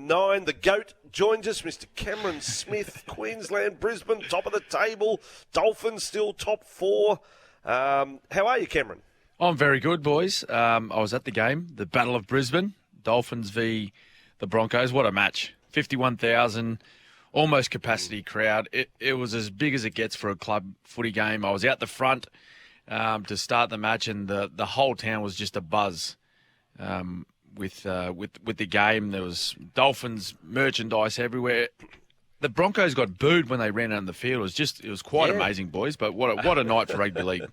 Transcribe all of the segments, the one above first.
9. The GOAT joins us, Mr. Cameron Smith, Queensland, Brisbane, top of the table. Dolphins still top 4. How are you, Cameron? I'm very good, boys. I was at the game, the Battle of Brisbane, Dolphins v the Broncos. What a match. 51,000, almost capacity crowd. It was as big as it gets for a club footy game. I was out the front to start the match, and the whole town was just a buzz with the game. There was Dolphins merchandise everywhere. The Broncos got booed when they ran out on the field. It was quite amazing, boys. But what a night for rugby league.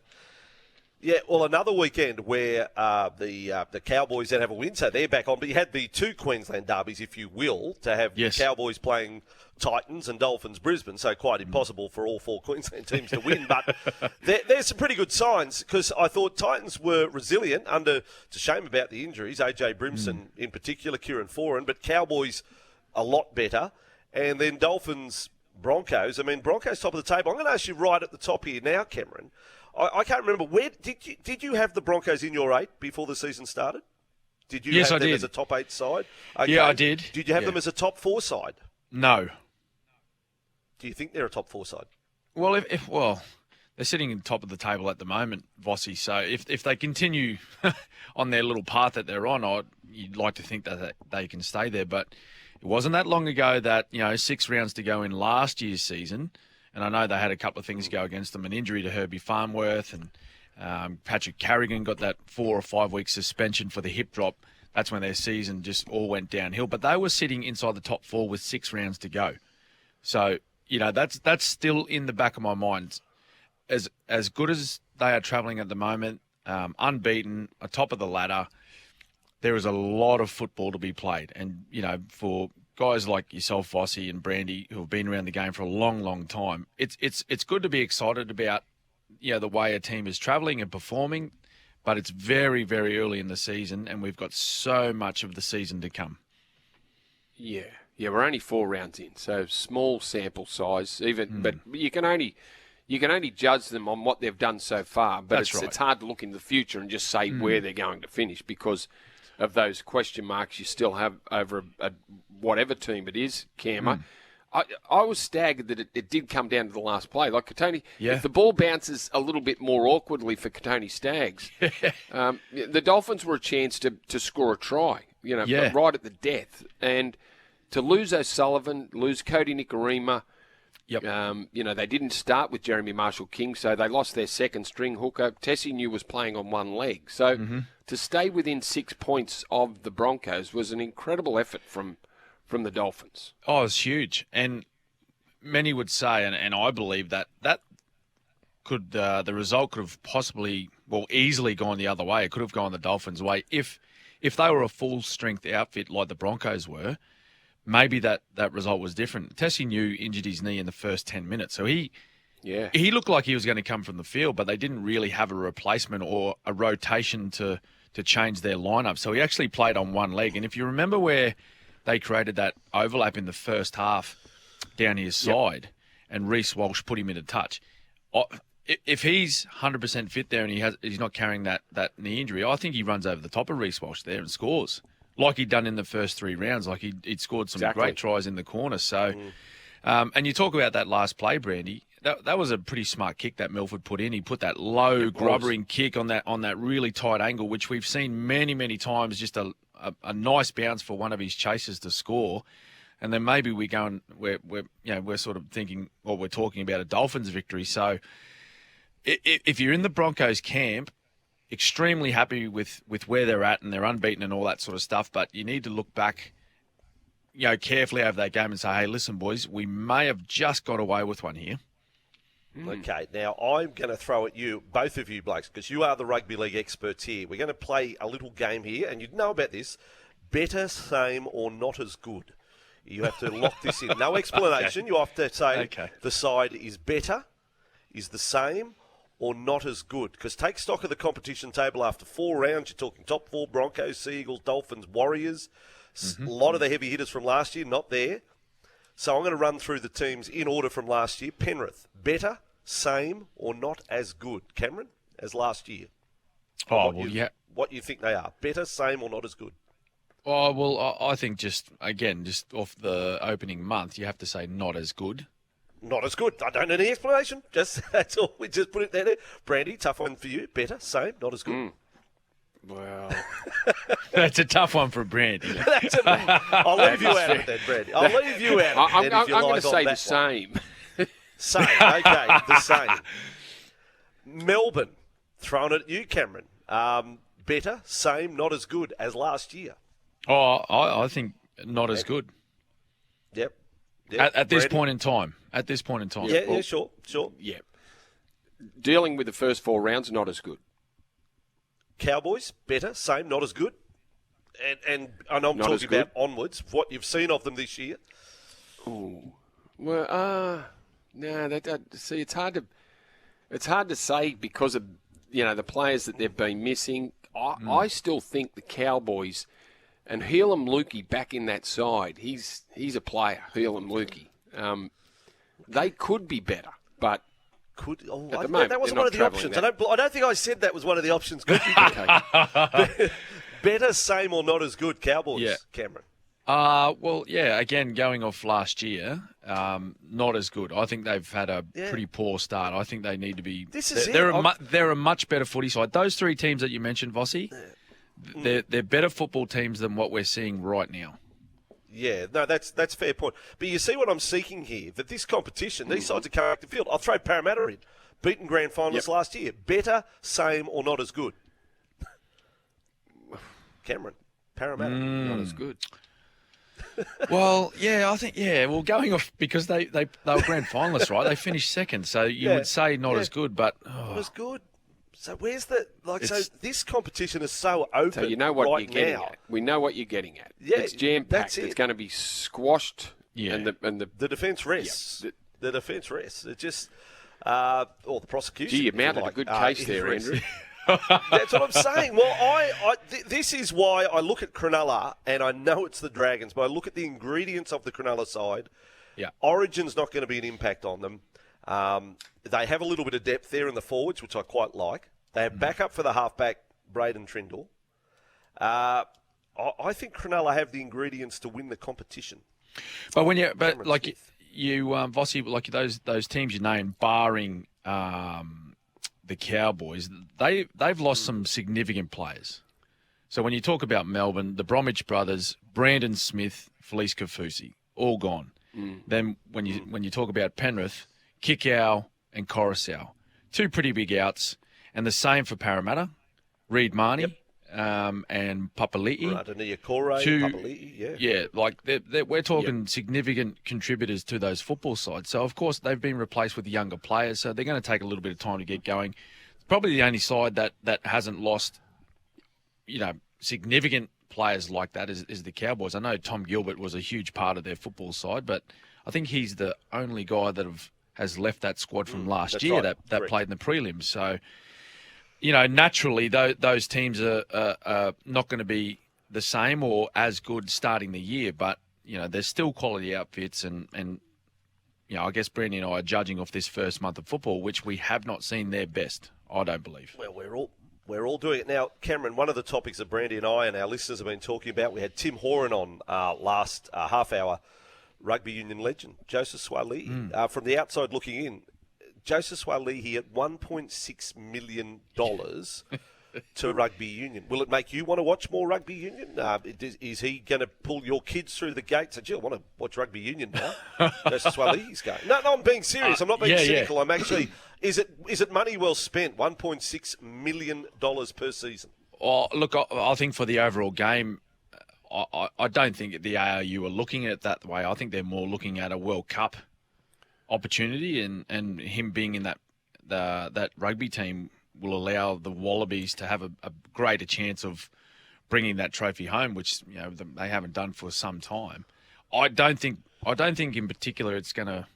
Yeah, well, another weekend where the Cowboys didn't have a win, so they're back on. But you had the 2 Queensland derbies, if you will, to have the Cowboys playing Titans and Dolphins Brisbane, so quite impossible for all 4 Queensland teams to win. But there's some pretty good signs, because I thought Titans were resilient it's a shame about the injuries, AJ Brimson in particular, Kieran Foran, but Cowboys a lot better. And then Dolphins, Broncos. I mean, Broncos top of the table. I'm going to ask you right at the top here now, Cameron. I can't remember, where did you have the Broncos in your 8 before the season started? Did you have them as a top 8 side? Okay. Yeah, I did. Did you have them as a top 4 side? No. Do you think they're a top 4 side? Well, well, they're sitting in top of the table at the moment, Vossy. So if they continue on their little path that they're on, you'd like to think that they can stay there. But it wasn't that long ago that 6 rounds to go in last year's season. And I know they had a couple of things go against them, an injury to Herbie Farnworth, and Patrick Carrigan got that 4 or 5 week suspension for the hip drop. That's when their season just all went downhill. But they were sitting inside the top 4 with 6 rounds to go. So, that's still in the back of my mind. As good as they are travelling at the moment, unbeaten, atop of the ladder, there is a lot of football to be played. And, for guys like yourself, Vossy and Brandy, who have been around the game for a long, long time, it's good to be excited about the way a team is travelling and performing, but it's very, very early in the season, and we've got so much of the season to come. Yeah, we're only 4 rounds in, so small sample size. But you can only judge them on what they've done so far. But it's hard to look in the future and just say where they're going to finish because of those question marks you still have over whatever team it is, Cammer. I was staggered that it did come down to the last play. Like Katoni, if the ball bounces a little bit more awkwardly for Katoni Staggs, the Dolphins were a chance to score a try, right at the death. And to lose O'Sullivan, lose Cody Nikorima, they didn't start with Jeremy Marshall-King, so they lost their second string hooker. Tessie New was playing on one leg. So to stay within 6 points of the Broncos was an incredible effort from the Dolphins. Oh, it was huge. And many would say, and I believe that could the result could have possibly, easily gone the other way. It could have gone the Dolphins' way. If they were a full-strength outfit like the Broncos were, maybe that result was different. Tessie New injured his knee in the first 10 minutes. So he looked like he was going to come from the field, but they didn't really have a replacement or a rotation to change their lineup. So he actually played on one leg. And if you remember where they created that overlap in the first half down his side, and Reece Walsh put him in a touch. If he's 100% fit there and he's not carrying that knee injury, I think he runs over the top of Reece Walsh there and scores, like he'd done in the first 3 rounds. Like he'd scored some great tries in the corner. So, and you talk about that last play, Brandy. That was a pretty smart kick that Milford put in. He put that low grubbering kick on that really tight angle, which we've seen many, many times. Just a nice bounce for one of his chasers to score. And then maybe we're sort of thinking, we're talking about a Dolphins victory. So if you're in the Broncos camp, extremely happy with where they're at, and they're unbeaten and all that sort of stuff. But you need to look back, carefully over that game and say, hey, listen, boys, we may have just got away with one here. Okay, now I'm going to throw at you, both of you blokes, because you are the rugby league experts here. We're going to play a little game here, and you'd know about this. Better, same, or not as good. You have to lock this in. No explanation. You have to say the side is better, is the same, or not as good. Because take stock of the competition table after 4 rounds. You're talking top 4, Broncos, Sea Eagles, Dolphins, Warriors. A lot of the heavy hitters from last year, not there. So I'm going to run through the teams in order from last year. Penrith, better, same, or not as good, Cameron, as last year? What you think they are. Better, same, or not as good? Oh, well, I think just off the opening month, you have to say not as good. Not as good. I don't need any explanation. That's all. We just put it there. Brandy, tough one for you. Better, same, not as good. Well, that's a tough one for Brandy. I'll leave you out of it then, Brandy. I'll leave you out of it. I'm going to say the same. Same, okay, the same. Melbourne, throwing it at you, Cameron. Better, same, not as good as last year. Oh, I think not as good. Yep. At this point in time. Yeah, sure. Yeah. Dealing with the first 4 rounds, not as good. Cowboys, better, same, not as good. And I know I'm not talking about onwards, what you've seen of them this year. Ooh. Well, no, see, it's hard to say because of, the players that they've been missing. I still think the Cowboys, and Helam Lukey back in that side, he's a player, Helam Lukey. They could be better, but at the moment, that wasn't one of the options. I don't think I said that was one of the options. Better, same, or not as good, Cowboys, Cameron? Well, yeah, again, going off last year, not as good. I think they've had a pretty poor start. I think they need to be... They're a much better footy side. Those 3 teams that you mentioned, Vossy, they're better football teams than what we're seeing right now. Yeah, no, that's a fair point. But you see what I'm seeking here, that this competition, these sides are coming to the field. I'll throw Parramatta in. Beaten grand finalists last year. Better, same, or not as good? Cameron, Parramatta, not as good. Well, yeah, I think, well, going off, because they were grand finalists, right? They finished second, so you would say not as good, but... Not as good. So where's the... so this competition is so open. So you know what right you're getting now. at. We know what you're getting at. Yeah, it's jam-packed. It's going to be squashed. Yeah. And the defence rests. The defence rests. It just... or the prosecution. Gee, you mounted a good case there, Andrew. That's what I'm saying. Well, this is why I look at Cronulla, and I know it's the Dragons, but I look at the ingredients of the Cronulla side. Yeah. Origin's not going to be an impact on them. They have a little bit of depth there in the forwards, which I quite like. They have backup for the halfback, Braden Trindle. I think Cronulla have the ingredients to win the competition. But Vossy, like those teams you named, barring the Cowboys, they've lost some significant players. So when you talk about Melbourne, the Bromwich brothers, Brandon Smith, Felice Kafusi, all gone. Then when you talk about Penrith, Kikau and Coruscant, 2 pretty big outs, and the same for Parramatta, Reid Marnie and Papali'i. Yeah, like we're talking significant contributors to those football sides. So, of course, they've been replaced with younger players, so they're going to take a little bit of time to get going. Probably the only side that hasn't lost, significant players like that is the Cowboys. I know Tom Gilbert was a huge part of their football side, but I think he's the only guy that has left that squad from last year that played in the prelims. So... naturally, those teams are not going to be the same or as good starting the year, but, there's still quality outfits and I guess Brandy and I are judging off this first month of football, which we have not seen their best, I don't believe. Well, we're all doing it. Now, Cameron, one of the topics that Brandy and I and our listeners have been talking about, we had Tim Horan on last half hour, rugby union legend, Joseph Suali'i. From the outside looking in, Joseph Suali'i at $1.6 million to rugby union. Will it make you want to watch more rugby union? Is he going to pull your kids through the gates? I want to watch rugby union now. Joseph Suali'i's going. No, I'm being serious. I'm not being cynical. I'm actually. Is it money well spent? $1.6 million per season. Oh, look, I think for the overall game, I don't think the ARU are looking at it that way. I think they're more looking at a World Cup opportunity, and him being in that rugby team will allow the Wallabies to have a greater chance of bringing that trophy home, which they haven't done for some time. I don't think in particular it's going to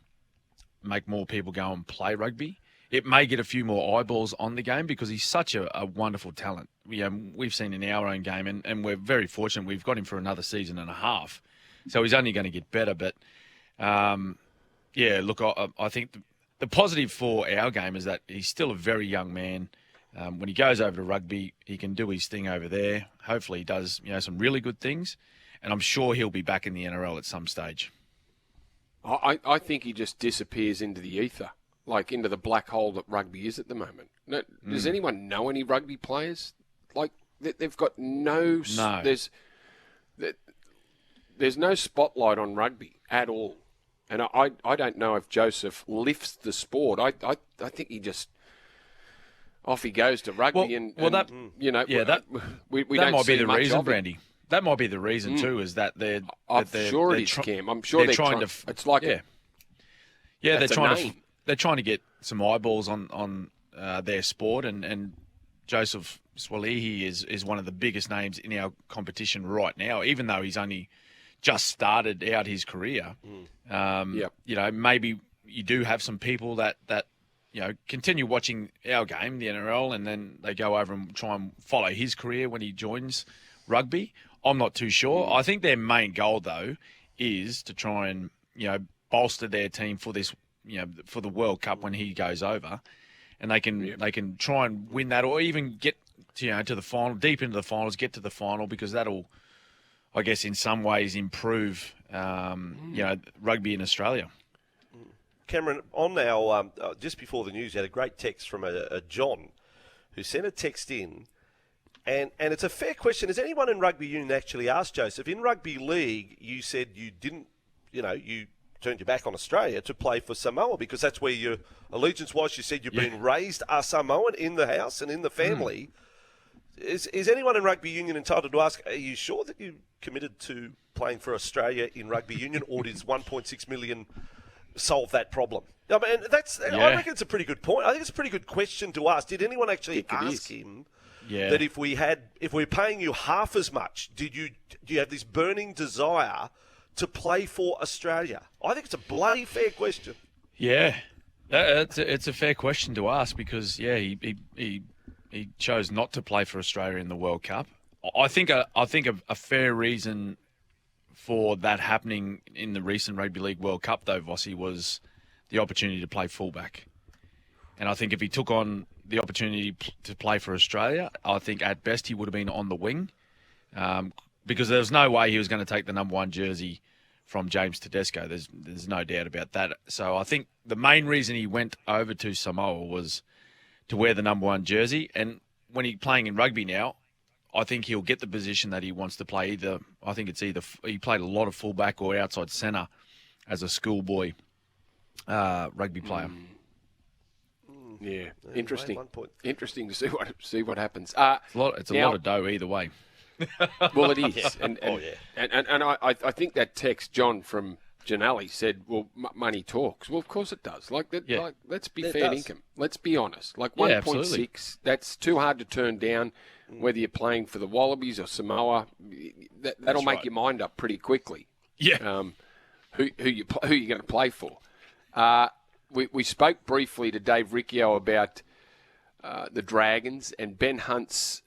make more people go and play rugby. It may get a few more eyeballs on the game because he's such a wonderful talent. We've seen in our own game, and we're very fortunate we've got him for another season and a half, so he's only going to get better. But look, I think the positive for our game is that he's still a very young man. When he goes over to rugby, he can do his thing over there. Hopefully he does, some really good things. And I'm sure he'll be back in the NRL at some stage. I think he just disappears into the ether, like into the black hole that rugby is at the moment. Does anyone know any rugby players? Like, they've got no. There's no spotlight on rugby at all. And I don't know if Joseph lifts the sport. I think he just off he goes to rugby we that don't might see be the much reason, of it. Brandy. That might be the reason too, is that they're. I'm sure it is, Cam. I'm sure they're trying to. It's like they're trying to get some eyeballs on their sport, and Joseph Suali'i is one of the biggest names in our competition right now, even though he's only just started out his career. Maybe you do have some people that continue watching our game, the NRL, and then they go over and try and follow his career when he joins rugby. I'm not too sure. I think their main goal, though, is to try and, bolster their team for this, for the World Cup when he goes over. And they can try and win that, or even get to the final, deep into the finals, get to the final, because that'll, I guess, in some ways improve, rugby in Australia. Cameron, on our just before the news, you had a great text from a John, who sent a text in, and it's a fair question. Has anyone in rugby union actually asked Joseph? In rugby league, you said you didn't, you turned your back on Australia to play for Samoa because that's where your allegiance was. You said you've been raised a Samoan in the house and in the family. Is anyone in rugby union entitled to ask, are you sure that you committed to playing for Australia in rugby union, or does 1.6 million solve that problem? I mean, I reckon it's a pretty good point. I think it's a pretty good question to ask. Did anyone actually ask him that if we're paying you half as much, do you have this burning desire to play for Australia? I think it's a bloody fair question. Yeah, it's a fair question to ask because he chose not to play for Australia in the World Cup. I think a fair reason for that happening in the recent Rugby League World Cup, though, Vossy, was the opportunity to play fullback. And I think if he took on the opportunity to play for Australia, I think at best he would have been on the wing, because there was no way he was going to take the number 1 jersey from James Tedesco. There's no doubt about that. So I think the main reason he went over to Samoa was to wear the number 1 jersey. And when he's playing in rugby now, I think he'll get the position that he wants to play. He played a lot of fullback or outside centre as a schoolboy rugby player. Yeah, interesting. Interesting to see what happens. It's a lot of dough either way. Well, it is, and I think that text John from Janelli said, "Well, money talks." Well, of course it does. Like let's be fair income. Let's be honest. Like 1.6, that's too hard to turn down. Whether you're playing for the Wallabies or Samoa, that'll make your mind up pretty quickly. Yeah. Who you're going to play for? We spoke briefly to Dave Riccio about the Dragons and Ben Hunt's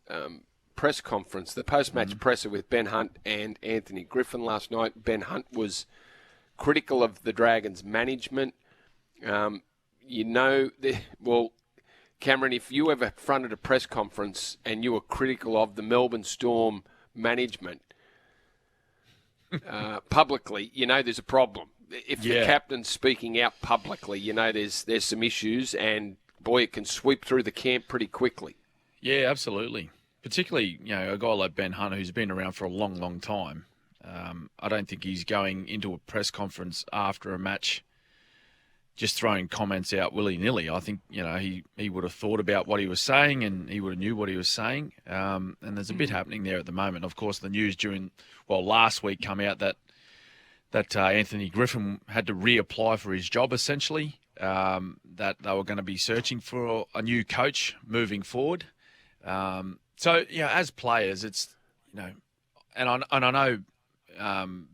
press conference, the post-match presser with Ben Hunt and Anthony Griffin last night. Ben Hunt was critical of the Dragons' management. Cameron, if you ever fronted a press conference and you were critical of the Melbourne Storm management publicly, there's a problem. If the captain's speaking out publicly, there's some issues, and boy, it can sweep through the camp pretty quickly. Yeah, absolutely. Particularly, a guy like Ben Hunt, who's been around for a long, long time. I don't think he's going into a press conference after a match just throwing comments out willy-nilly. I think, he would have thought about what he was saying, and he would have knew what he was saying. And there's a bit happening there at the moment. Of course, the news last week come out that Anthony Griffin had to reapply for his job, essentially, that they were going to be searching for a new coach moving forward. So, as players, it's, and I know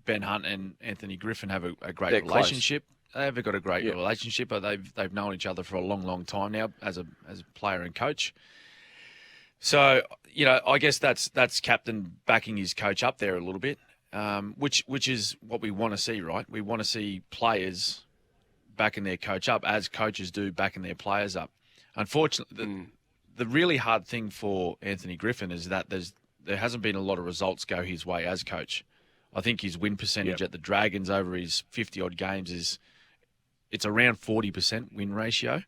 Ben Hunt and Anthony Griffin have a great relationship. Close. They've got a great relationship, but they've known each other for a long, long time now as a player and coach. So, I guess that's captain backing his coach up there a little bit, which is what we want to see, right? We want to see players backing their coach up, as coaches do backing their players up. Unfortunately, the really hard thing for Anthony Griffin is that there hasn't been a lot of results go his way as coach. I think his win percentage at the Dragons over his 50-odd games it's around 40% win ratio,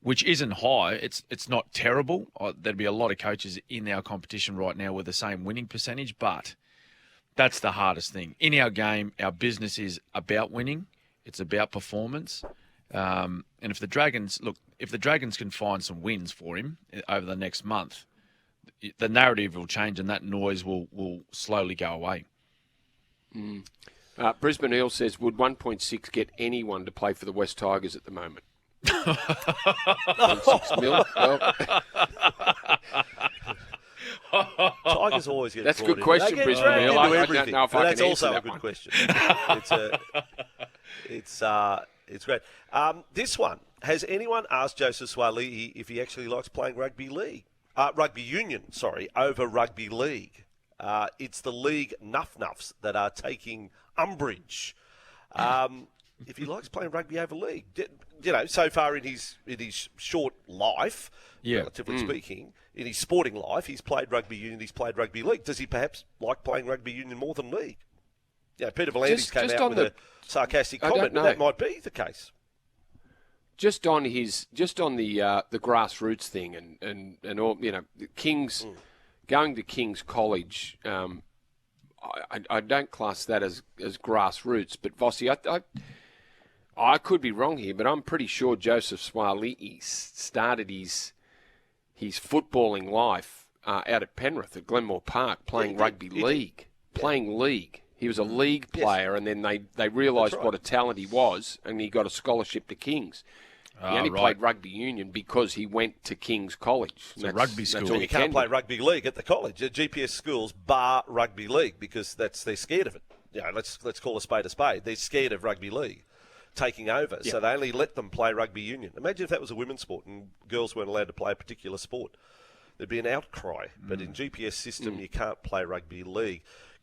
which isn't high. It's not terrible. There'd be a lot of coaches in our competition right now with the same winning percentage, but that's the hardest thing. In our game, our business is about winning. It's about performance. And if the Dragons can find some wins for him over the next month, the narrative will change and that noise will slowly go away. Brisbane Eel says, would 1.6 get anyone to play for the West Tigers at the moment? 1.6 mil? Well. Tigers always get. That's a good question, Brisbane Eel. I don't know if I can answer that one. That's also a good question. It's great. This one, has anyone asked Joseph Suali'i if he actually likes playing rugby union, over rugby league? It's the league nuff-nuffs that are taking umbrage. If he likes playing rugby over league, so far in his short life, relatively speaking, in his sporting life, he's played rugby union, he's played rugby league. Does he perhaps like playing rugby union more than league? Peter V'landys came out with a sarcastic comment, but that might be the case. Just on the grassroots thing and all, King's going to King's College. I don't class that as grassroots, but Vossy, I could be wrong here, but I'm pretty sure Joseph Suali'i started his footballing life out at Penrith at Glenmore Park playing rugby league. Playing league. He was a league player, and then they realised what a talent he was, and he got a scholarship to King's. He only played rugby union because he went to King's College. It's a rugby school. You can't play rugby league at the college. The GPS schools bar rugby league because they're scared of it. Let's call a spade a spade. They're scared of rugby league taking over, so they only let them play rugby union. Imagine if that was a women's sport and girls weren't allowed to play a particular sport. There'd be an outcry. But in GPS system, you can't play rugby league.